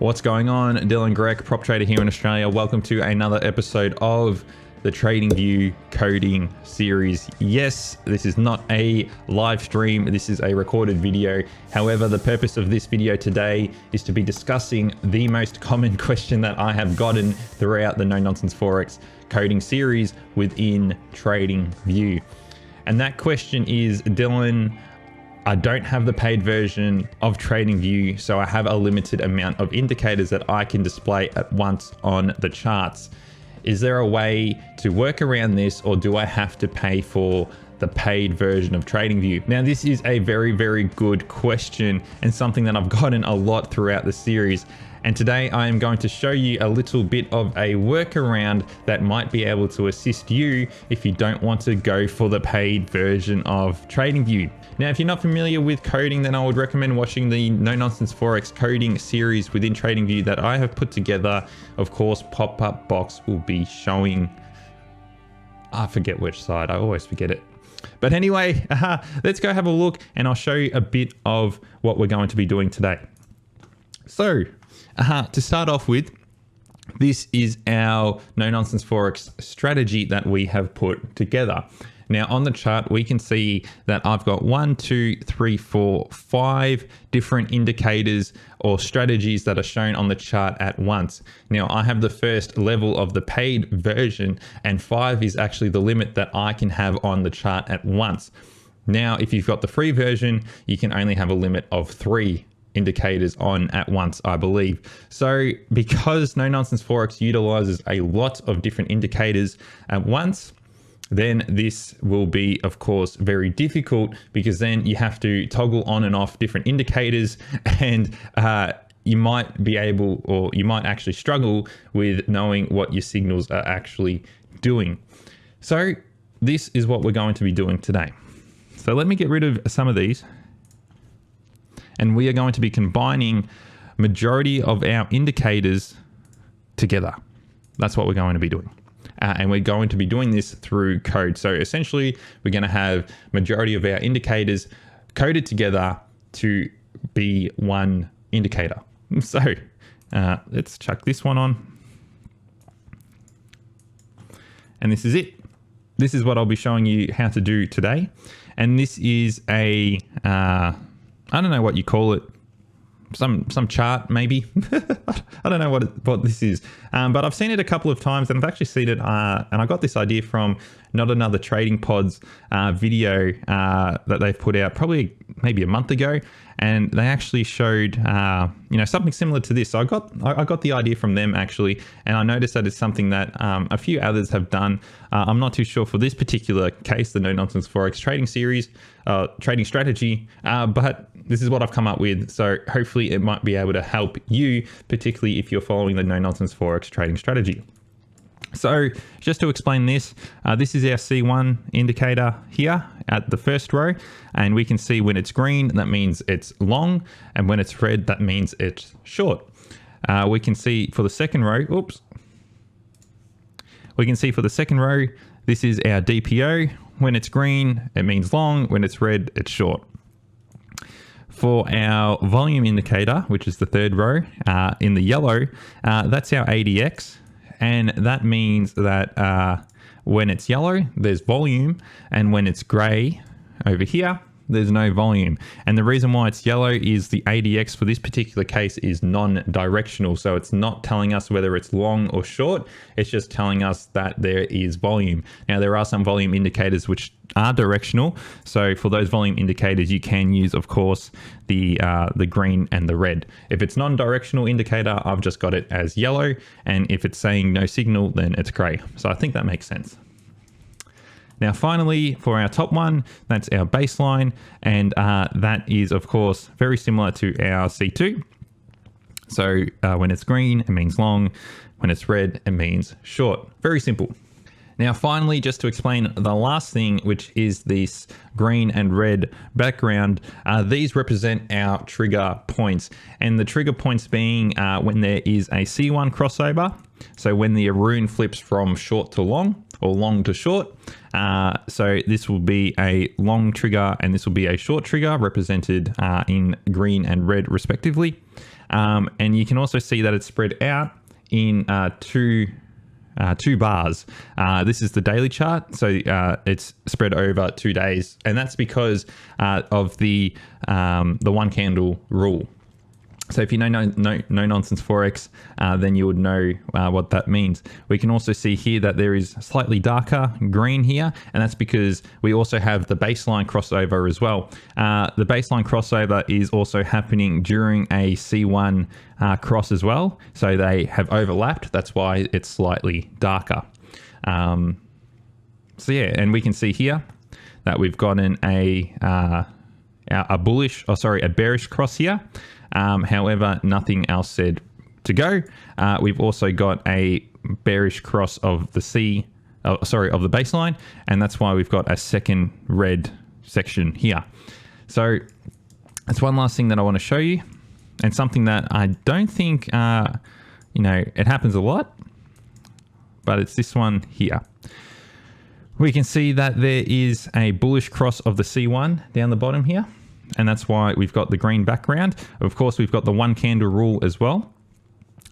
What's going on? Dillon Grech, prop trader here in Australia. Welcome to another episode of the TradingView coding series. Yes, this is not a live stream. This is a recorded video. However, the purpose of this video today is to be discussing the most common question that I have gotten throughout the No Nonsense Forex coding series within TradingView. And that question is, Dillon, I don't have the paid version of TradingView, so I have a limited amount of indicators that I can display at once on the charts. Is there a way to work around this, or do I have to pay for the paid version of TradingView? Now, this is a very, very good question and something that I've gotten a lot throughout the series. And today I am going to show you a little bit of a workaround that might be able to assist you if you don't want to go for the paid version of TradingView. Now, if you're not familiar with coding, then I would recommend watching the No Nonsense Forex coding series within TradingView that I have put together. Of course, pop-up box will be showing, I forget which side, I always forget it. But anyway, let's go have a look and I'll show you a bit of what we're going to be doing today. So, to start off with, this is our No Nonsense Forex strategy that we have put together. Now on the chart, we can see that I've got 5 different indicators or strategies that are shown on the chart at once. Now I have the first level of the paid version, and 5 is actually the limit that I can have on the chart at once. Now, if you've got the free version, you can only have a limit of 3 indicators on at once, I believe. So because No Nonsense Forex utilizes a lot of different indicators at once, then this will be, of course, very difficult, because then you have to toggle on and off different indicators, and you might be able, or you might actually struggle with knowing what your signals are actually doing. So this is what we're going to be doing today. So let me get rid of some of these, and we are going to be combining majority of our indicators together. That's what we're going to be doing. And we're going to be doing this through code. So essentially, we're going to have majority of our indicators coded together to be one indicator. So let's chuck this one on. And this is it. This is what I'll be showing you how to do today. And this is a, I don't know what you call it. Some chart maybe. I don't know what this is, but I've seen it a couple of times, and I've actually seen it, and I got this idea from Not Another Trading Pod's video that they've put out probably maybe a month ago, and they actually showed something similar to this. So I got the idea from them actually, and I noticed that it's something that a few others have done. I'm not too sure for this particular case, the No Nonsense Forex trading series, trading strategy, but this is what I've come up with. So hopefully it might be able to help you, particularly if you're following the No Nonsense Forex trading strategy. So just to explain this, this is our C1 indicator here at the first row, and we can see when it's green, that means it's long, and when it's red, that means it's short. We can see for the second row, we can see for the second row, this is our DPO. When it's green, it means long. When it's red, it's short. For our volume indicator, which is the third row in the yellow, that's our ADX. And that means that when it's yellow, there's volume. And when it's gray over here, there's no volume. And the reason why it's yellow is the ADX for this particular case is non-directional. So it's not telling us whether it's long or short. It's just telling us that there is volume. Now, there are some volume indicators which are directional. So for those volume indicators, you can use, of course, the green and the red. If it's non-directional indicator, I've just got it as yellow. And if it's saying no signal, then it's gray. So I think that makes sense. Now, finally, for our top one, that's our baseline. And that is, of course, very similar to our C2. So when it's green, it means long. When it's red, it means short. Very simple. Now, finally, just to explain the last thing, which is this green and red background, these represent our trigger points. And the trigger points being when there is a C1 crossover. So when the Aroon flips from short to long, or long to short. So this will be a long trigger and this will be a short trigger represented in green and red respectively. And you can also see that it's spread out in two bars. This is the daily chart, so it's spread over 2 days, and that's because of the one candle rule. So if you know no nonsense forex, then you would know what that means. We can also see here that there is slightly darker green here, and that's because we also have the baseline crossover as well. The baseline crossover is also happening during a C1 cross as well, so they have overlapped. That's why it's slightly darker. So yeah, and we can see here that we've gotten a bearish cross here. However, nothing else said to go. We've also got a bearish cross of the of the baseline, and that's why we've got a second red section here. So that's one last thing that I want to show you, and something that I don't think it happens a lot, but it's this one here. We can see that there is a bullish cross of the C1 down the bottom here. And that's why we've got the green background. Of course, we've got the one candle rule as well.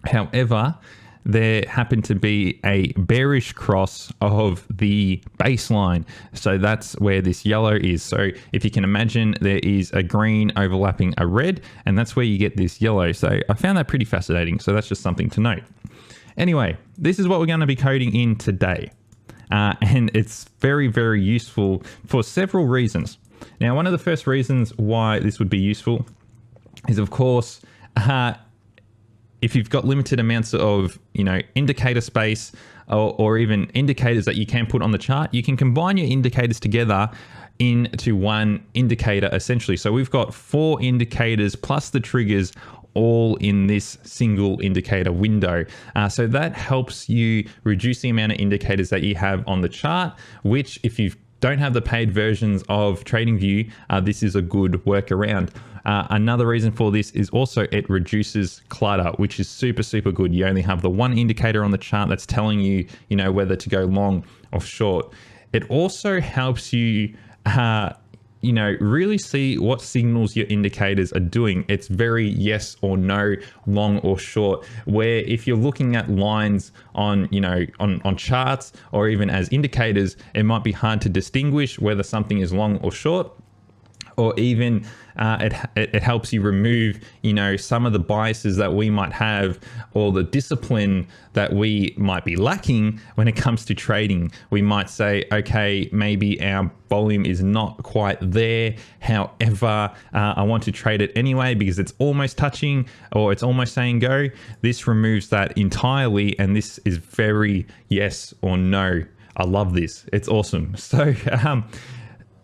However, there happened to be a bearish cross of the baseline. So that's where this yellow is. So if you can imagine, there is a green overlapping a red, and that's where you get this yellow. So I found that pretty fascinating. So that's just something to note. Anyway, this is what we're going to be coding in today. And it's very, very useful for several reasons. Now, one of the first reasons why this would be useful is, of course, if you've got limited amounts of, indicator space or even indicators that you can put on the chart, you can combine your indicators together into one indicator, essentially. So we've got 4 indicators plus the triggers all in this single indicator window. So that helps you reduce the amount of indicators that you have on the chart, which if you don't have the paid versions of TradingView, this is a good workaround. Another reason for this is also it reduces clutter, which is super, super good. You only have the one indicator on the chart that's telling you, whether to go long or short. It also helps you, really see what signals your indicators are doing. It's very yes or no, long or short, where if you're looking at lines on charts or even as indicators, it might be hard to distinguish whether something is long or short. Or even it helps you remove, some of the biases that we might have or the discipline that we might be lacking when it comes to trading. We might say, okay, maybe our volume is not quite there. However, I want to trade it anyway because it's almost touching or it's almost saying go. This removes that entirely, and this is very yes or no. I love this. It's awesome. So,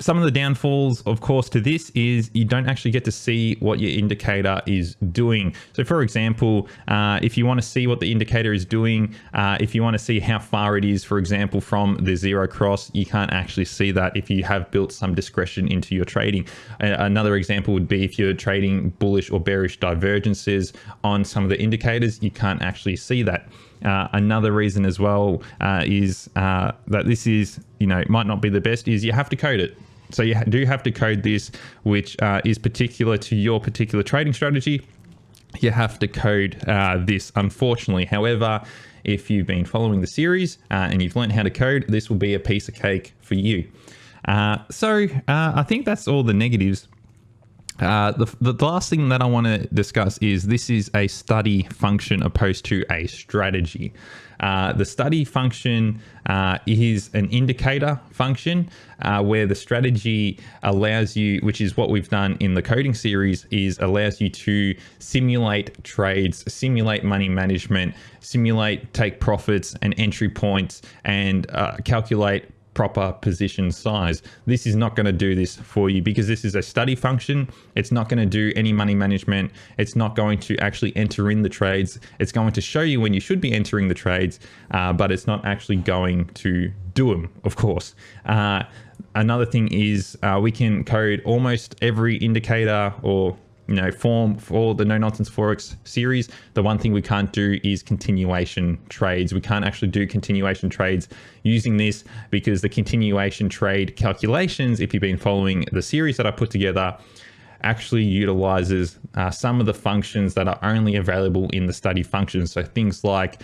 some of the downfalls, of course, to this is you don't actually get to see what your indicator is doing. So for example, if you want to see what the indicator is doing, if you want to see how far it is, for example, from the zero cross, you can't actually see that if you have built some discretion into your trading. Another example would be if you're trading bullish or bearish divergences on some of the indicators, you can't actually see that. Another reason as well is that this is, might not be the best, is you have to code it. So you do have to code this, which is particular to your particular trading strategy. You have to code this, unfortunately. However, if you've been following the series and you've learned how to code, this will be a piece of cake for you. So I think that's all the negatives. The last thing that I want to discuss is this is a study function opposed to a strategy. The study function is an indicator function where the strategy allows you, which is what we've done in the coding series, is allows you to simulate trades, simulate money management, simulate take profits and entry points, and calculate proper position size. This is not going to do this for you because this is a study function. It's not going to do any money management. It's not going to actually enter in the trades. It's going to show you when you should be entering the trades, but it's not actually going to do them, of course. Another thing is we can code almost every indicator or form for the No Nonsense Forex series. The one thing we can't do is continuation trades. We can't actually do continuation trades using this because the continuation trade calculations, if you've been following the series that I put together, actually utilizes some of the functions that are only available in the study functions. So things like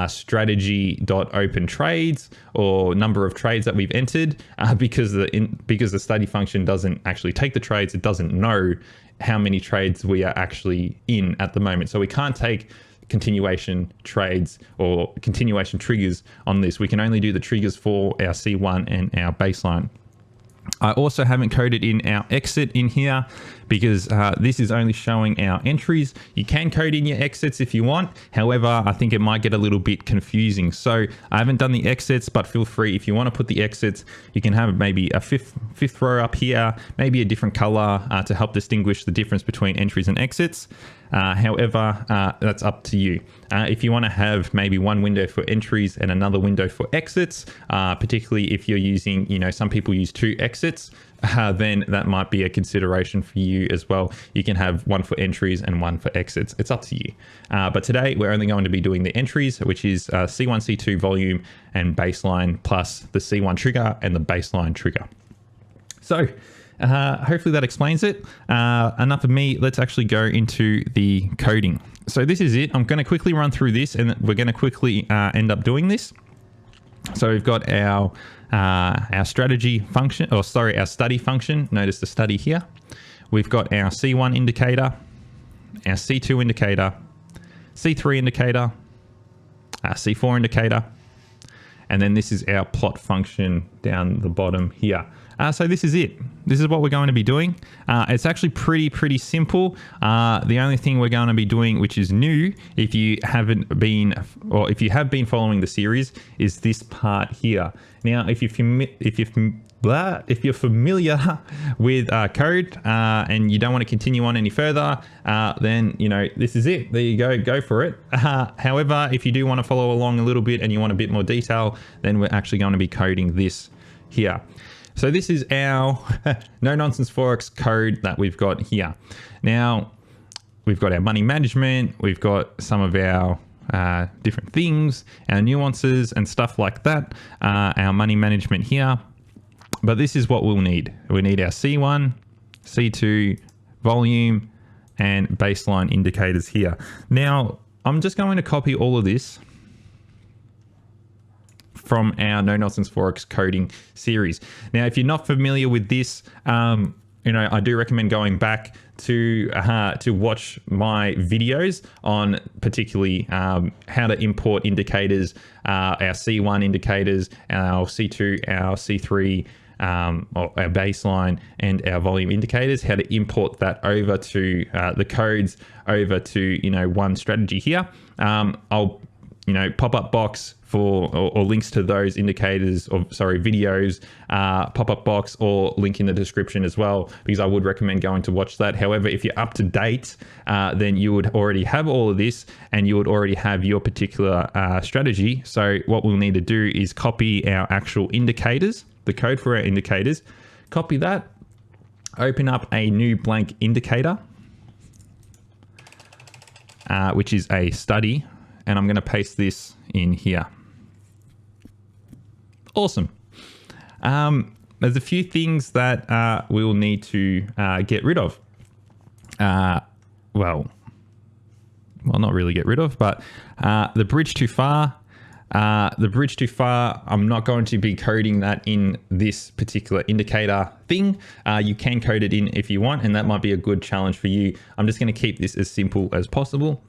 strategy.open trades or number of trades that we've entered, because the study function doesn't actually take the trades, it doesn't know how many trades we are actually in at the moment. So we can't take continuation trades or continuation triggers on this. We can only do the triggers for our C1 and our baseline. I also haven't coded in our exit in here because this is only showing our entries. You can code in your exits if you want. However, I think it might get a little bit confusing. So I haven't done the exits, but feel free, if you want to put the exits, you can have maybe a fifth row up here, maybe a different color to help distinguish the difference between entries and exits. However, that's up to you. If you want to have maybe one window for entries and another window for exits, particularly if you're using, some people use 2 exits, then that might be a consideration for you as well. You can have one for entries and one for exits. It's up to you. But today we're only going to be doing the entries, which is C1, C2 volume and baseline, plus the C1 trigger and the baseline trigger. So hopefully that explains it. Enough of me. Let's actually go into the coding. So this is it. I'm going to quickly run through this and we're going to quickly end up doing this. So we've got our strategy function, our study function. Notice the study here. We've got our C1 indicator, our C2 indicator, C3 indicator, our C4 indicator, and then this is our plot function down the bottom here. So this is it. This is what we're going to be doing. It's actually pretty simple. The only thing we're going to be doing, which is new, if you haven't been, or if you have been following the series, is this part here. Now, if you're familiar with code and you don't want to continue on any further, then this is it. There you go for it. However, if you do want to follow along a little bit and you want a bit more detail, then we're actually going to be coding this here. So this is our no nonsense Forex code that we've got here. Now we've got our money management, we've got some of our different things, our nuances and stuff like that, our money management here. But this is what we'll need. We need our C1, C2, volume and baseline indicators here. Now I'm just going to copy all of this from our No Nonsense Forex coding series. Now, if you're not familiar with this, I do recommend going back to watch my videos on particularly how to import indicators, our C1 indicators, our C2, our C3, or our baseline and our volume indicators, how to import that over to the codes over to, one strategy here. I'll pop-up box for or links to those indicators videos, pop-up box or link in the description as well, because I would recommend going to watch that. However, if you're up to date, then you would already have all of this and you would already have your particular strategy. So what we'll need to do is copy our actual indicators, the code for our indicators, copy that, open up a new blank indicator, which is a study. And I'm going to paste this in here. Awesome. There's a few things that we will need to get rid of. Well, not really get rid of, but the bridge too far. I'm not going to be coding that in this particular indicator thing. You can code it in if you want, and that might be a good challenge for you. I'm just going to keep this as simple as possible.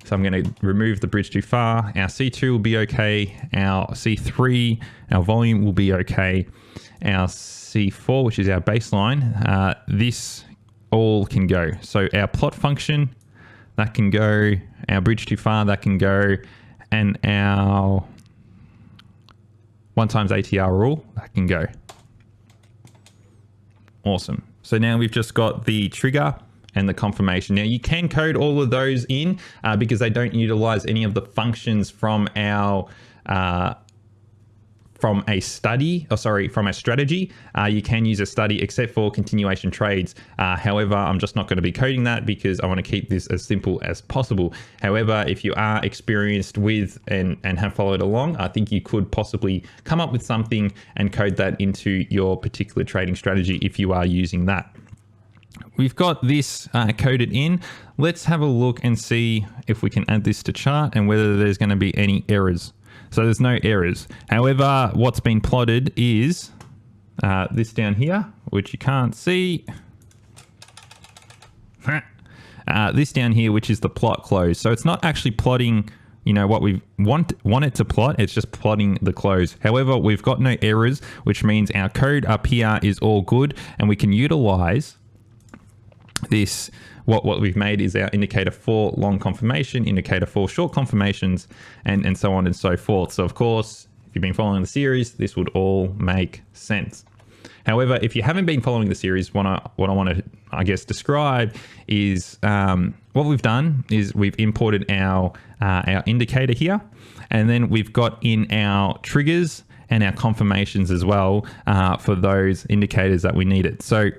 So I'm going to remove the bridge too far. Our C2 will be okay. Our C3, our volume will be okay. Our C4, which is our baseline, this all can go. So our plot function, that can go. Our bridge too far, that can go. And our 1 times ATR rule, that can go. Awesome. So now we've just got the trigger and the confirmation. Now you can code all of those in because they don't utilize any of the functions from our from a strategy. You can use a study except for continuation trades. However, I'm just not going to be coding that because I want to keep this as simple as possible. However, if you are experienced with and have followed along, I think you could possibly come up with something and code that into your particular trading strategy if you are using that. we've got this coded in. Let's have a look and see if we can add this to chart and whether there's going to be any errors. So there's no errors. However, what's been plotted is this down here, which you can't see. This down here, which is the plot close. So it's not actually plotting, you know, what we want it to plot. It's just plotting the close. However, we've got no errors, which means our code up here is all good, and we can utilize this. What we've made is our indicator for long confirmation, indicator for short confirmations, and so on and so forth. So of course, if you've been following the series, this would all make sense. However, if you haven't been following the series, what I want to, I guess, describe is what we've done is we've imported our indicator here, and then we've got in our triggers and our confirmations as well for those indicators that we needed. So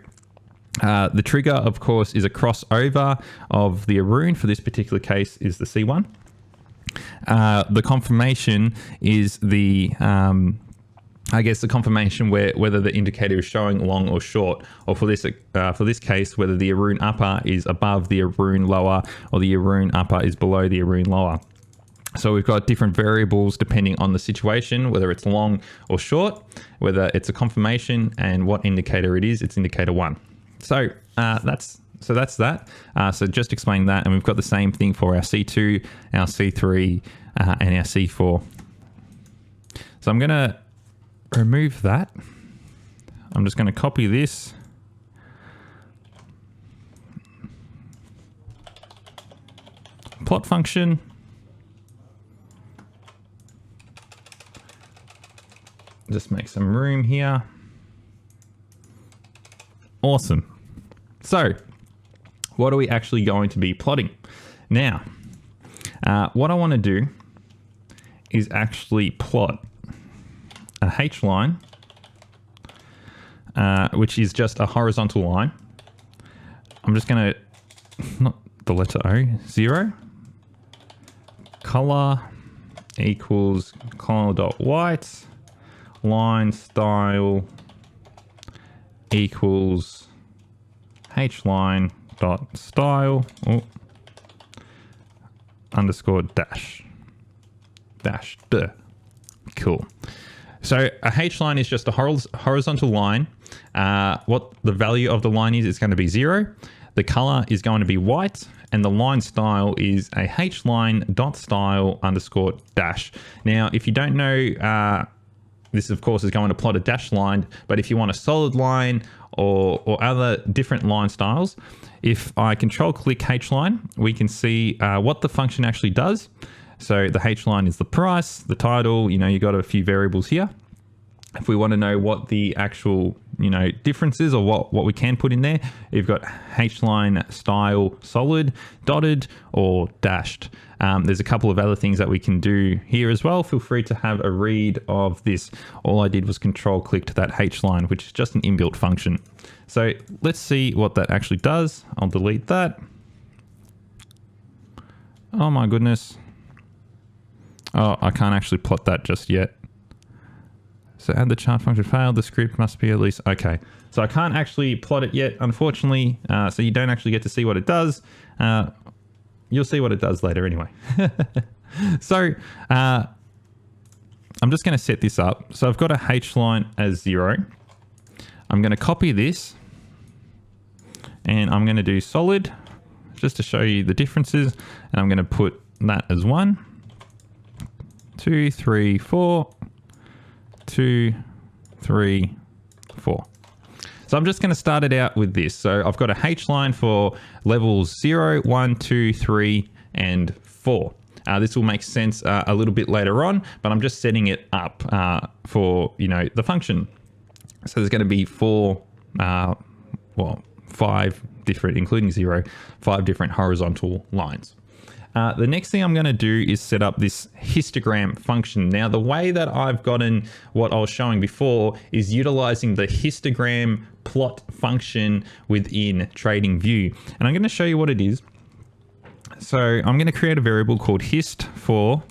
the trigger, of course, is a crossover of the Aroon. For this particular case, is the C1. The confirmation is the I guess the confirmation whether the indicator is showing long or short, or for this case, whether the Aroon upper is above the Aroon lower or the Aroon upper is below the Aroon lower. So we've got different variables depending on the situation, whether it's long or short, whether it's a confirmation, and what indicator it is. It's indicator 1. So that's that. So just explain that, and we've got the same thing for our C2, our C3, and our C4. So I'm going to remove that. I'm just going to copy this. Plot function. Just make some room here. Awesome. So what are we actually going to be plotting? Now, what I want to do is actually plot a H line, which is just a horizontal line. I'm just going to, not the letter O, 0. Color equals color.white. Line style equals hline dot style underscore dash duh. Cool. So a H line is just a horizontal line. What the value of the line is, it's going to be 0. The color is going to be white, and the line style is a hline dot style underscore dash. Now, if you don't know, this of course is going to plot a dash line, but if you want a solid line or other different line styles, if I control click hline, we can see what the function actually does. So the hline is the price, the title, you got a few variables here. If we want to know what the actual, difference is, or what we can put in there, you've got hline style solid, dotted, or dashed. There's a couple of other things that we can do here as well. Feel free to have a read of this. All I did was control click to that hline, which is just an inbuilt function. So let's see what that actually does. I'll delete that. Oh my goodness. Oh, I can't actually plot that just yet. So add the chart function failed. The script must be at least, okay. So I can't actually plot it yet, unfortunately. So you don't actually get to see what it does. You'll see what it does later anyway. So I'm just going to set this up. So I've got a H line as 0. I'm going to copy this, and I'm going to do solid just to show you the differences. And I'm going to put that as 1, 2, 3, 4, 2, 3, 4. So I'm just going to start it out with this. So I've got a H line for levels 0, 1, 2, 3, and 4. This will make sense a little bit later on, but I'm just setting it up for, the function. So there's going to be 5 different, including 0, 5 different horizontal lines. The next thing I'm going to do is set up this histogram function. Now, the way that I've gotten what I was showing before is utilizing the histogram plot function within TradingView. And I'm going to show you what it is. So I'm going to create a variable called hist4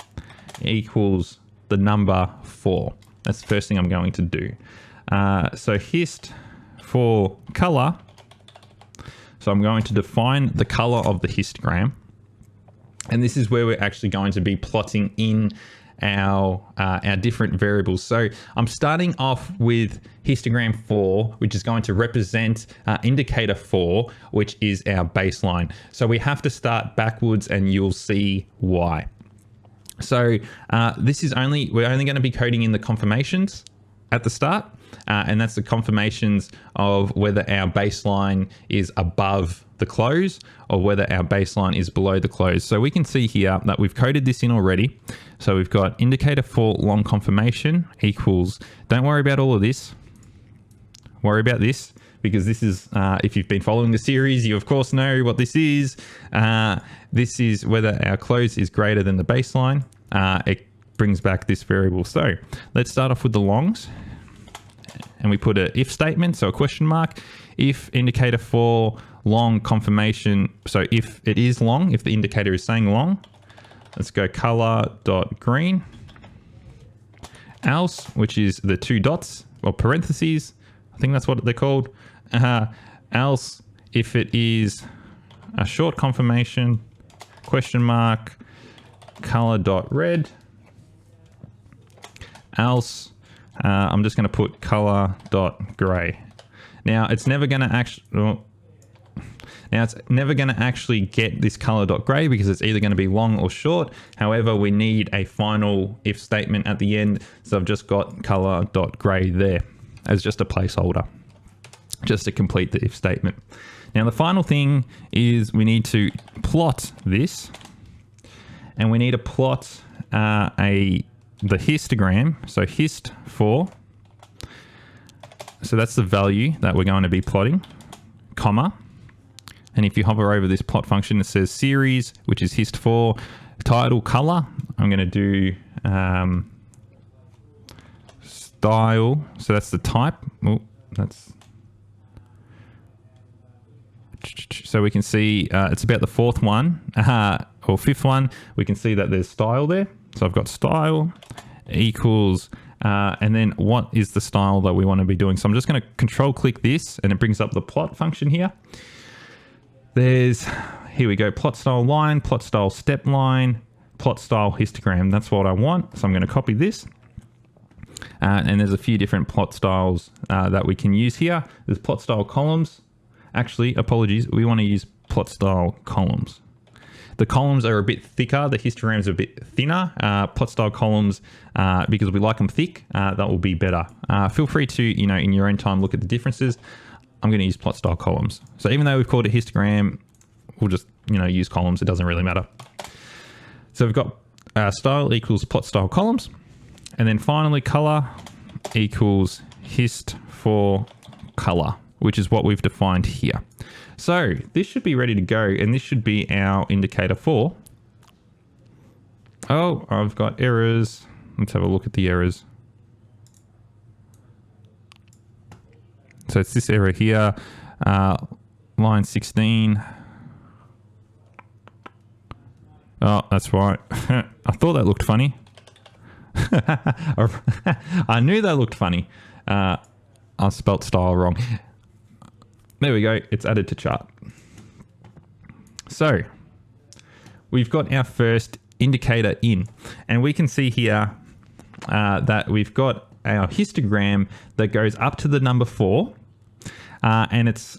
equals the number 4. That's the first thing I'm going to do. So hist for color So I'm going to define the color of the histogram. And this is where we're actually going to be plotting in our different variables. So I'm starting off with histogram 4, which is going to represent indicator 4, which is our baseline. So we have to start backwards, and you'll see why. So we're only going to be coding in the confirmations at the start, and that's the confirmations of whether our baseline is above the close or whether our baseline is below the close. So we can see here that we've coded this in already. So we've got indicator 4 long confirmation equals, don't worry about all of this, worry about this, because this is, if you've been following the series, you of course know what this is. This is whether our close is greater than the baseline. It brings back this variable. So let's start off with the longs, and we put a if statement, so a question mark. If indicator 4 long confirmation, so if it is long, if the indicator is saying long, let's go color.green, else, which is the 2 dots or parentheses, I think that's what they're called. Else, if it is a short confirmation, question mark, color.red, else, I'm just going to put color.gray. Now it's never going to actually get this color.gray because it's either going to be long or short. However, we need a final if statement at the end. So I've just got color.gray there as just a placeholder, just to complete the if statement. Now the final thing is we need to plot this, and we need to plot the histogram. So hist4. So that's the value that we're going to be plotting, comma. And if you hover over this plot function, it says series, which is hist4, title, color. I'm going to do style. So that's the type. Oh, so we can see it's about the fourth one or fifth one. We can see that there's style there. So I've got style equals, and then what is the style that we want to be doing? So I'm just going to control click this, and it brings up the plot function here. Here we go, plot style line, plot style step line, plot style histogram. That's what I want. So I'm going to copy this. And there's a few different plot styles that we can use here. There's plot style columns. Actually, apologies, we want to use plot style columns. The columns are a bit thicker, the histograms are a bit thinner. Plot style columns, because we like them thick, that will be better. Feel free to, in your own time, look at the differences. I'm going to use plot style columns. So even though we've called it histogram, we'll just, use columns. It doesn't really matter. So we've got style equals plot style columns. And then finally, color equals hist4 color, which is what we've defined here. So this should be ready to go, and this should be our indicator 4. Oh, I've got errors. Let's have a look at the errors. So it's this error here, line 16. Oh, that's right. I thought that looked funny. I knew that looked funny. I spelt style wrong. There we go. It's added to chart. So we've got our first indicator in, and we can see here that we've got our histogram that goes up to the number 4, and it's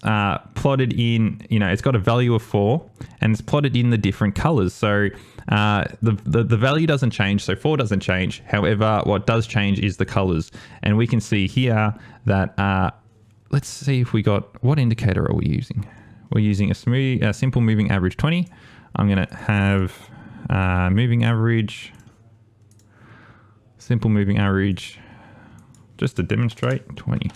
plotted in, it's got a value of 4, and it's plotted in the different colors. So the value doesn't change, so 4 doesn't change. However, what does change is the colors, and we can see here that let's see if we got, what indicator are we using? We're using a simple moving average 20. I'm going to have moving average, simple moving average, just to demonstrate, 20.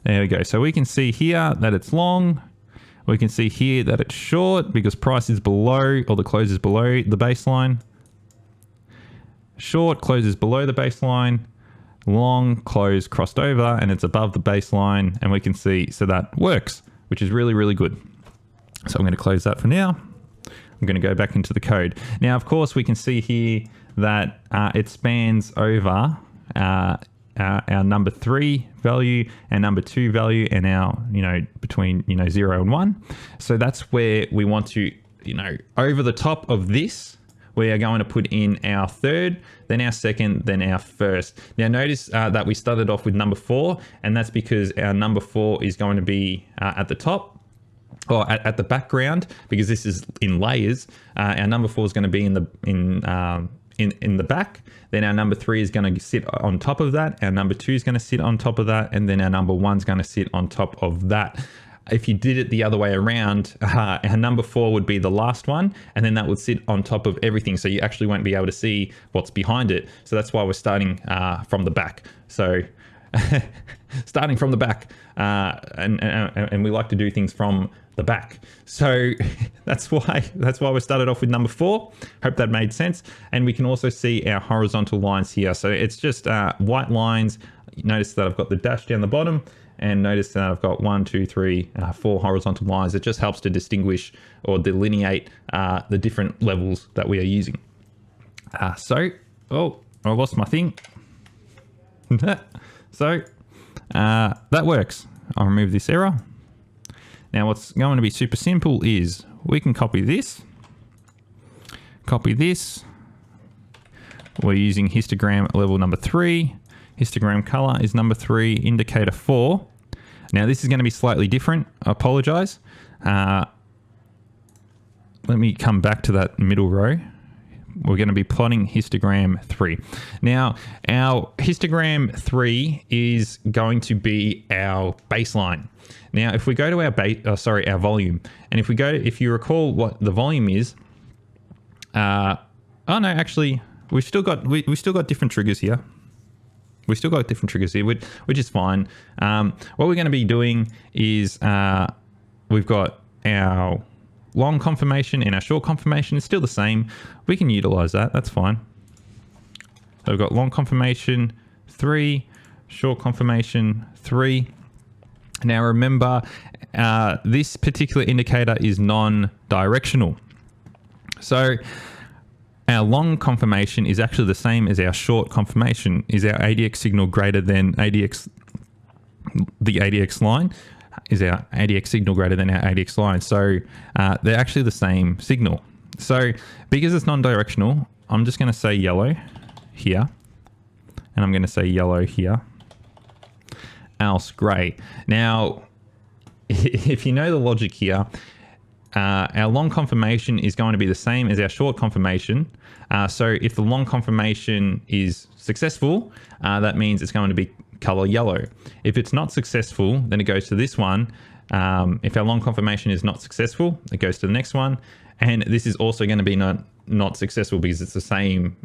There we go. So we can see here that it's long. We can see here that it's short because price is below, or the close is below the baseline. Short closes below the baseline. Long close crossed over and it's above the baseline, and we can see, so that works, which is really, really good. So I'm going to close that for now. I'm going to go back into the code. Now, of course, we can see here that it spans over our number 3 value and number 2 value, and our, between, 0 and 1. So that's where we want to, over the top of this, we are going to put in our third, then our second, then our first. Now notice that we started off with number 4, and that's because our number 4 is going to be at the top, or at the background, because this is in layers. Our number 4 is going to be in the back. Then our number 3 is going to sit on top of that. Our number 2 is going to sit on top of that, and then our number 1 is going to sit on top of that. If you did it the other way around, our number 4 would be the last one, and then that would sit on top of everything. So you actually won't be able to see what's behind it. So that's why we're starting from the back. So starting from the back, and we like to do things from the back. So that's why we started off with number 4. Hope that made sense. And we can also see our horizontal lines here. So it's just white lines. Notice that I've got the dash down the bottom, and notice that I've got 1, 2, 3, 4 horizontal lines. It just helps to distinguish or delineate the different levels that we are using. I lost my thing. So that works. I'll remove this error. Now what's going to be super simple is we can copy this. We're using histogram level number 3. Histogram color is number 3, indicator 4. Now this is going to be slightly different. I apologize. Let me come back to that middle row. We're going to be plotting histogram 3. Now our histogram 3 is going to be our baseline. Now if we go to our volume, and if you recall what the volume is, we've still got different triggers here. Which is fine. What we're going to be doing is we've got our long confirmation and our short confirmation. It's still the same. We can utilize that. That's fine. So we've got long confirmation 3, short confirmation 3. Now remember, this particular indicator is non-directional. So our long confirmation is actually the same as our short confirmation. Is our ADX signal greater than ADX, the ADX line? Is our ADX signal greater than our ADX line? So they're actually the same signal. So because it's non-directional, I'm just going to say yellow here, and I'm going to say yellow here, else gray. Now, if you know the logic here, our long confirmation is going to be the same as our short confirmation. So if the long confirmation is successful, that means it's going to be color yellow. If it's not successful, then it goes to this one. If our long confirmation is not successful, it goes to the next one. And this is also going to be not successful because it's the same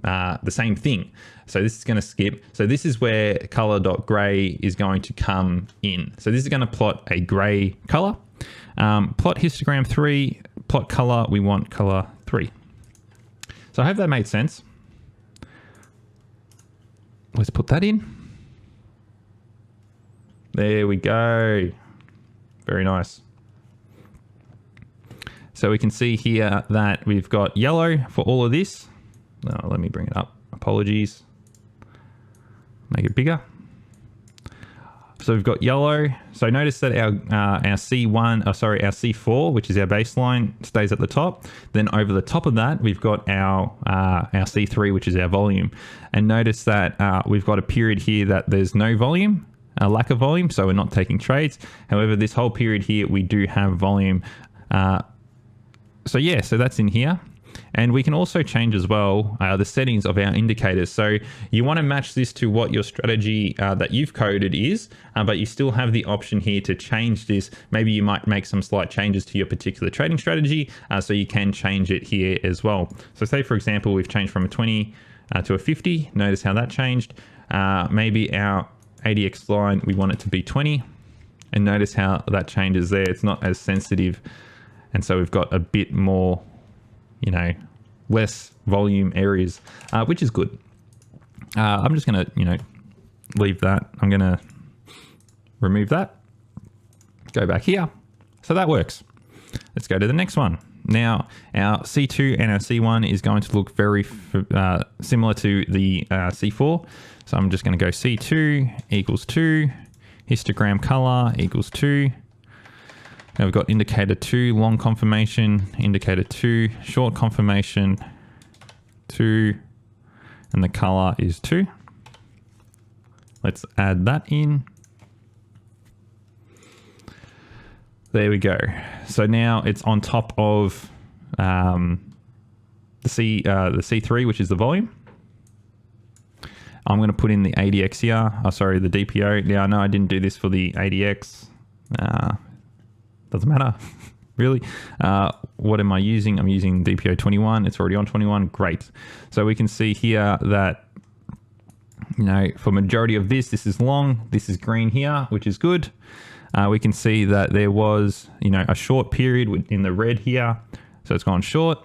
thing. So this is going to skip. So this is where color.gray is going to come in. So this is going to plot a gray color. Plot histogram 3, plot color, we want color 3. So I hope that made sense. Let's put that in. There we go. Very nice. So we can see here that we've got yellow for all of this. Let me bring it up. Apologies. Make it bigger. So we've got yellow. So notice that our C4, which is our baseline, stays at the top. Then over the top of that, we've got our C3, which is our volume. And notice that we've got a period here that there's no volume, a lack of volume, so we're not taking trades. However, this whole period here, we do have volume. So that's in here. And we can also change as well the settings of our indicators. So you want to match this to what your strategy that you've coded is, but you still have the option here to change this. Maybe you might make some slight changes to your particular trading strategy, so you can change it here as well. So say, for example, we've changed from a 20 to a 50. Notice how that changed. Maybe our ADX line, we want it to be 20. And notice how that changes there. It's not as sensitive. And so we've got a bit more, less volume areas, which is good. I'm just going to, leave that. I'm going to remove that. Go back here. So that works. Let's go to the next one. Now, our C2 and our C1 is going to look very similar to the C4. So I'm just going to go C2 equals 2, histogram color equals 2. Now we've got indicator 2, long confirmation, indicator 2, short confirmation, 2, and the color is 2. Let's add that in. There we go. So now it's on top of the C3, which is the volume. I'm going to put in the ADX here. Oh, sorry, the DPO. Now, I know I didn't do this for the ADX. Doesn't matter, really. What am I using? I'm using DPO 21. It's already on 21. Great. So we can see here that, you know, for majority of this is long. This is green here, which is good. We can see that there was, you know, a short period in the red here. So it's gone short.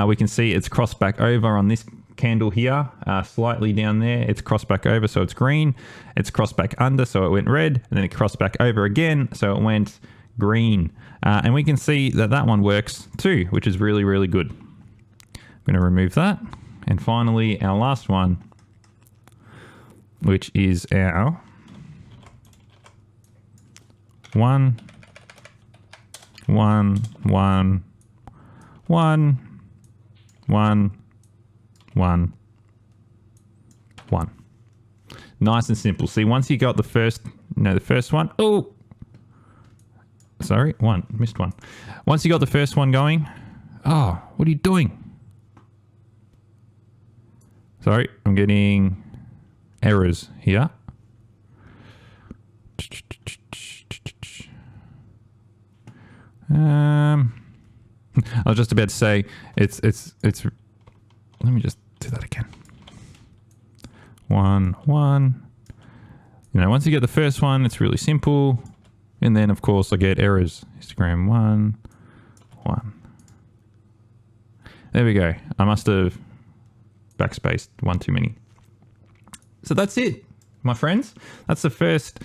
We can see it's crossed back over on this candle here, slightly down there. It's crossed back over, so it's green. It's crossed back under, so it went red. And then it crossed back over again, so it went green. And we can see that that one works too, which is really, really good. I'm going to remove that. And finally, our last one, which is our 1, 1, 1, 1, 1, 1, 1. Nice and simple. See, once you got the first one. Oh, sorry, missed one. Once you got the first one going, oh, what are you doing? Sorry, I'm getting errors here. I was just about to say it's let me just do that again. 1, 1. You know, once you get the first one, it's really simple. And then of course I get errors. Histogram 1, 1. There we go. I must have backspaced one too many. So that's it, my friends. That's the first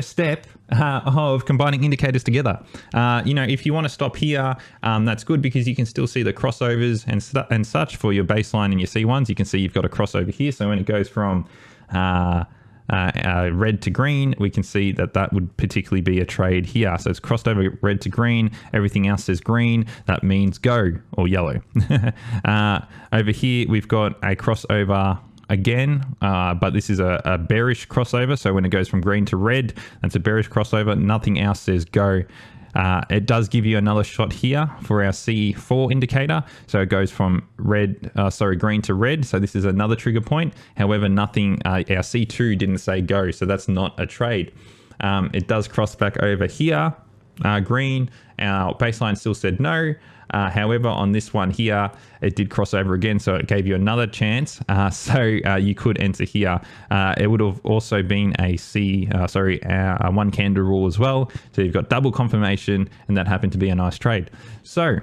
step of combining indicators together. You know, if you want to stop here, that's good because you can still see the crossovers and such for your baseline and your C1s. You can see you've got a crossover here. So when it goes from red to green, we can see that would particularly be a trade here. So it's crossed over red to green. Everything else says green. That means go, or yellow. Over here, we've got a crossover again, but this is a bearish crossover. So when it goes from green to red, that's a bearish crossover. Nothing else says go. It does give you another shot here for our C4 indicator. So it goes from green to red. So this is another trigger point. However, nothing, our C2 didn't say go. So that's not a trade. It does cross back over here, green. Our baseline still said no. However, on this one here, it did cross over again, so it gave you another chance. So you could enter here. It would have also been a one candle rule as well. So you've got double confirmation, and that happened to be a nice trade. So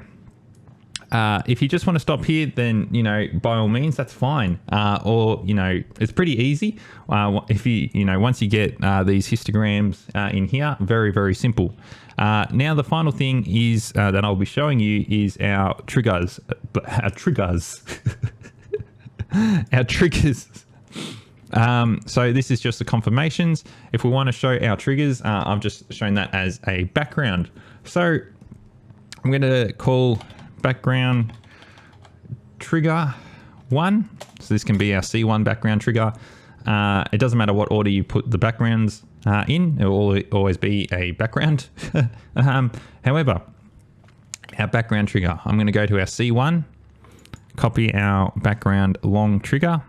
if you just want to stop here, then, you know, by all means, that's fine. Or, you know, it's pretty easy. If you know, once you get these histograms in here, very, very simple. Now the final thing is that I'll be showing you is our triggers. Our triggers. So this is just the confirmations. If we want to show our triggers, I've just shown that as a background. So I'm going to call background trigger 1. So this can be our C1 background trigger. It doesn't matter what order you put the backgrounds in, it will always be a background. However, our background trigger, I'm going to go to our C1, copy our background long trigger,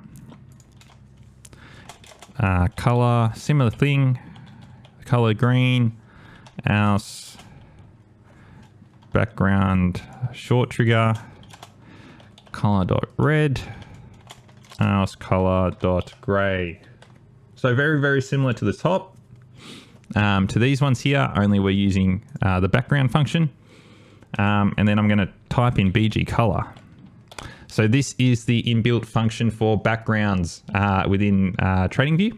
color, similar thing, color green, our background short trigger, color.red, our color.gray. So very, very similar to the top. To these ones here, only we're using the background function. And then I'm going to type in BG color. So this is the inbuilt function for backgrounds within TradingView.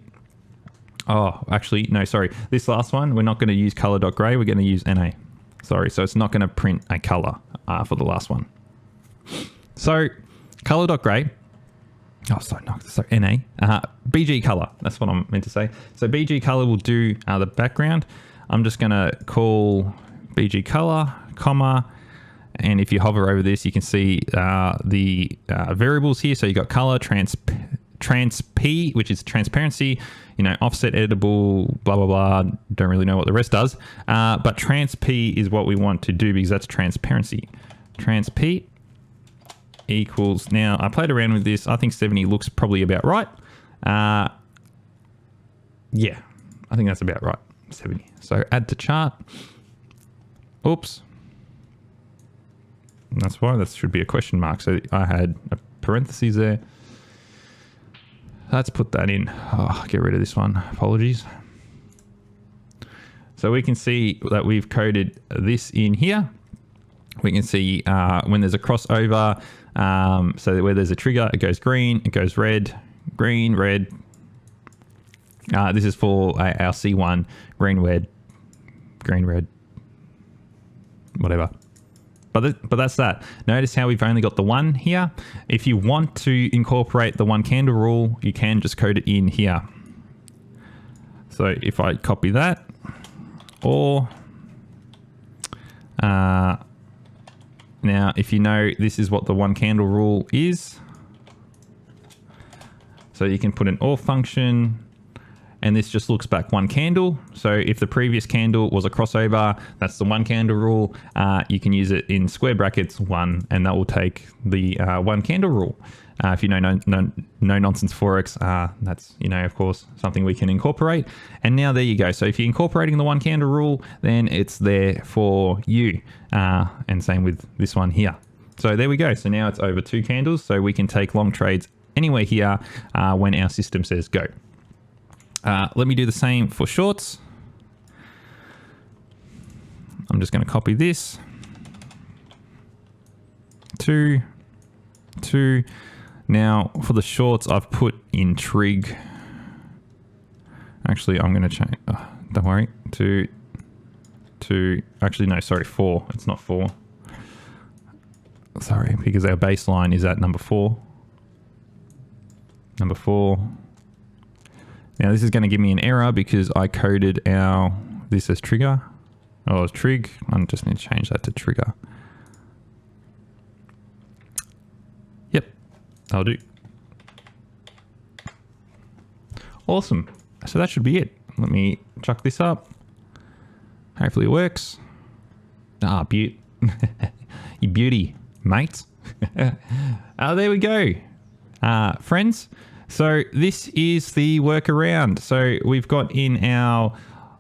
Oh, actually, no, sorry. This last one, we're not going to use color.gray. We're going to use NA. Sorry, so it's not going to print a color for the last one. So color.gray. Oh, sorry, no, sorry, NA. BG color. That's what I'm meant to say. So BG color will do the background. I'm just going to call BG color, comma, and if you hover over this, you can see the variables here. So you got color, transp, which is transparency, offset, editable, blah, blah, blah. Don't really know what the rest does. But transp is what we want to do because that's transparency. Transp equals, now I played around with this. I think 70 looks probably about right. Yeah, I think that's about right. 70. So add to chart. Oops. That's why that should be a question mark. So I had a parentheses there. Let's put that in. Oh, get rid of this one. Apologies. So we can see that we've coded this in here. We can see when there's a crossover, so where there's a trigger, it goes green, it goes red, green, red. This is for our C1, green, red, whatever. But that's that. Notice how we've only got the one here. If you want to incorporate the one candle rule, you can just code it in here. So if I copy that, or now if you know this is what the one candle rule is, so you can put an or function, and this just looks back one candle. So if the previous candle was a crossover, that's the one candle rule. You can use it in square brackets 1, and that will take the one candle rule. If you know no nonsense Forex, that's, of course, something we can incorporate. And now there you go. So if you're incorporating the one candle rule, then it's there for you. And same with this one here. So there we go. So now it's over 2 candles. So we can take long trades anywhere here when our system says go. Let me do the same for shorts. I'm just going to copy this. 2. Now for the shorts, I've put in trig. Actually, I'm going to change. Don't worry. 2. Actually, no, sorry, 4. It's not 4. Sorry, because our baseline is at number 4. Number 4. Now this is going to give me an error because I coded this as trigger. Oh, it's trig. I just need to change that to trigger. Yep, that'll do. Awesome. So that should be it. Let me chuck this up. Hopefully it works. Beaut. You beauty, mate. There we go. Friends. So this is the workaround. So we've got in our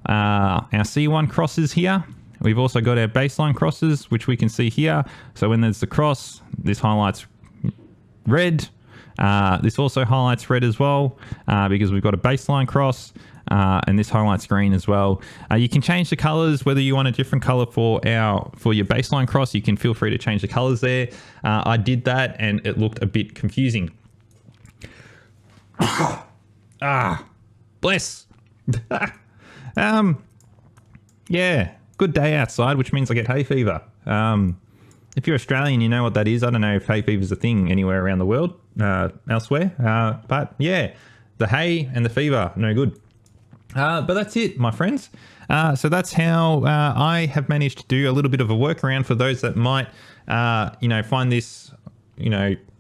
C1 crosses here. We've also got our baseline crosses, which we can see here. So when there's the cross, this highlights red. This also highlights red as well because we've got a baseline cross, and this highlights green as well. You can change the colors, whether you want a different color for your baseline cross. You can feel free to change the colors there. I did that and it looked a bit confusing. Bless. Yeah, good day outside, which means I get hay fever. If you're Australian, you know what that is. I don't know if hay fever is a thing anywhere around the world, elsewhere. But yeah, the hay and the fever, no good. But that's it, my friends. So that's how I have managed to do a little bit of a workaround for those that might, find this,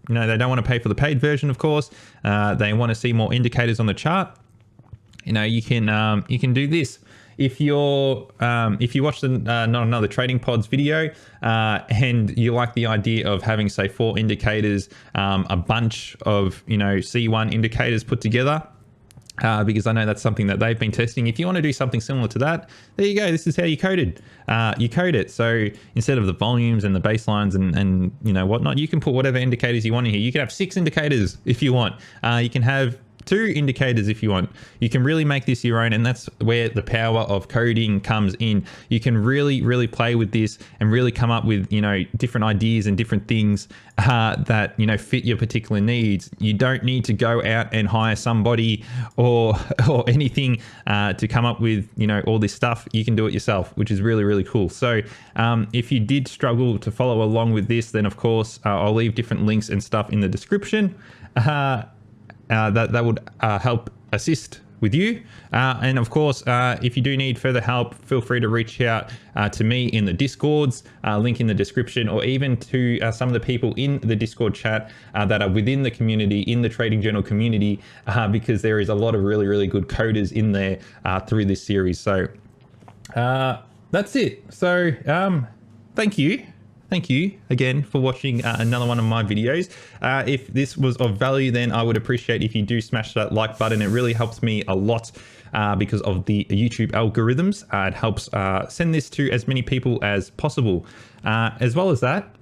they don't want to pay for the paid version, of course. They want to see more indicators on the chart. You can do this. If you watch the Not Another Trading Pods video and you like the idea of having, say, 4 indicators, a bunch of C1 indicators put together, because I know that's something that they've been testing. If you want to do something similar to that, there you go. This is how you code it. You code it. So instead of the volumes and the baselines and whatnot, you can put whatever indicators you want in here. You can have 6 indicators if you want. You can have two indicators if you want. You can really make this your own, and that's where the power of coding comes in. You can really play with this and really come up with, you know, different ideas and different things that, you know, fit your particular needs. You don't need to go out and hire somebody or anything to come up with, you know, all this stuff. You can do it yourself, which is really cool. So if you did struggle to follow along with this, then of course I'll leave different links and stuff in the description. That would help assist with you. And of course, if you do need further help, feel free to reach out to me in the Discords, link in the description, or even to some of the people in the Discord chat that are within the community, in the Trading Journal community, because there is a lot of really good coders in there through this series. So that's it. So thank you. Thank you again for watching another one of my videos. If this was of value, then I would appreciate if you do smash that like button. It really helps me a lot because of the YouTube algorithms. It helps send this to as many people as possible. As well as that,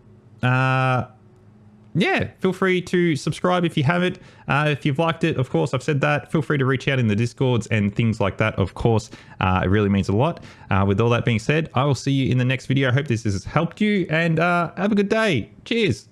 yeah, feel free to subscribe if you haven't. If you've liked it, of course, I've said that. Feel free to reach out in the Discords and things like that. Of course, it really means a lot. With all that being said, I will see you in the next video. I hope this has helped you, and have a good day. Cheers.